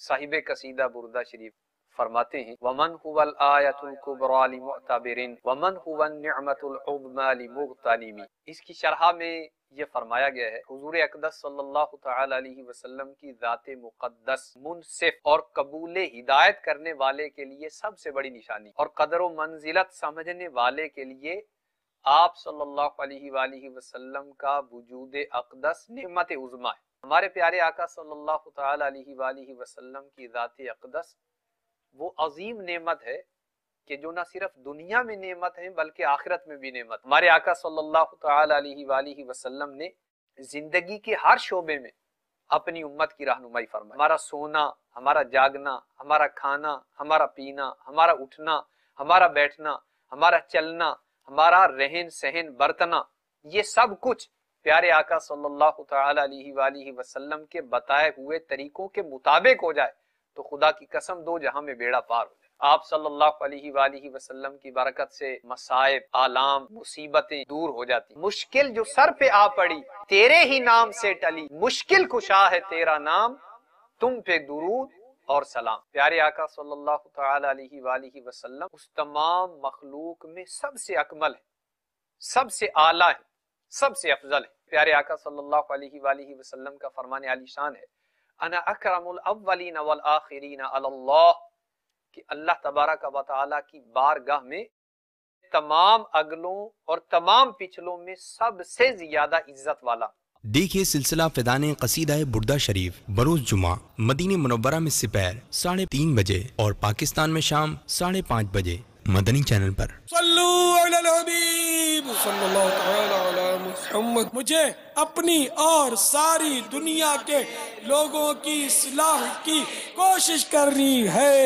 साहिब कसीदा बुर्दा शरीफ फरमाते हैं वमन हुवल आयतुल कुबरा लिमुअतबिरिन वमन हुवन निअमतुल उज़मा लिमुग़तनिमी। इसकी शरह में ये फरमाया गया है हुजूर अक़दस सल्लल्लाहु तआला अलैहि वसल्लम की ज़ाते मुक़द्दस मुनसिफ और कबूल हिदायत करने वाले के लिए सबसे बड़ी निशानी और कदर व मंजिलत समझने वाले के लिए आप सल्लल्लाहु अलैहि वसल्लम का वजूद अक़दस नेमत उज़मा है। हमारे प्यारे आका सल्लल्लाहु तआला अलैहि वसल्लम की ज़ाते अक़दस वो अजीम नेमत है कि जो ना सिर्फ दुनिया में नेमत है बल्कि आखिरत में भी नेमत। हमारे आका सल्लल्लाहु तआला अलैहि वसल्लम ने जिंदगी के हर शोबे में अपनी उम्मत की रहनुमाई फरमाई। हमारा सोना, हमारा जागना, हमारा खाना, हमारा पीना, हमारा उठना, हमारा बैठना, हमारा चलना, हमारा रहन सहन बरतना, ये सब कुछ प्यारे आका सल्लल्लाहु तआला अलैहि वसल्लम के बताए हुए तरीकों के मुताबिक हो जाए तो खुदा की कसम दो जहां में बेड़ा पार हो जाए। आप सल्लल्लाहु अलैहि वसल्लम की बरकत से मसाइब, आलाम, मुसीबतें दूर हो जाती। मुश्किल जो सर पे आ पड़ी तेरे ही नाम से टली, मुश्किल कुशा है तेरा नाम, तुम पे दुरूद और सलाम। प्यारे आका सल्लल्लाहु तआला अलैहि वसल्लम उस तमाम मखलूक में सबसे अकमल है, सबसे आला है, सबसे अफजल है। प्यारे आका सल्लल्लाहु अलैहि वसल्लम का फरमान आलीशान है अना अकरमुल अव्वलीन वल आखिरीन अलल्लाह, कि अल्लाह तबारक व तआला की बारगाह में तमाम अगलों और तमाम पिछलों में सबसे ज्यादा इज्जत वाला। देखिए सिलसिला फ़िदाने क़सीदा बुर्दा शरीफ बरोज़ जुमा मदीने मुनव्वरा में दोपहर 3:30 बजे और पाकिस्तान में शाम 5:30 बजे मदनी चैनल पर। सल्लू अलल हबीब सल्लल्लाहु तआला अला मुहम्मद। मुझे अपनी और सारी दुनिया के लोगों की इस्लाह की कोशिश करनी है।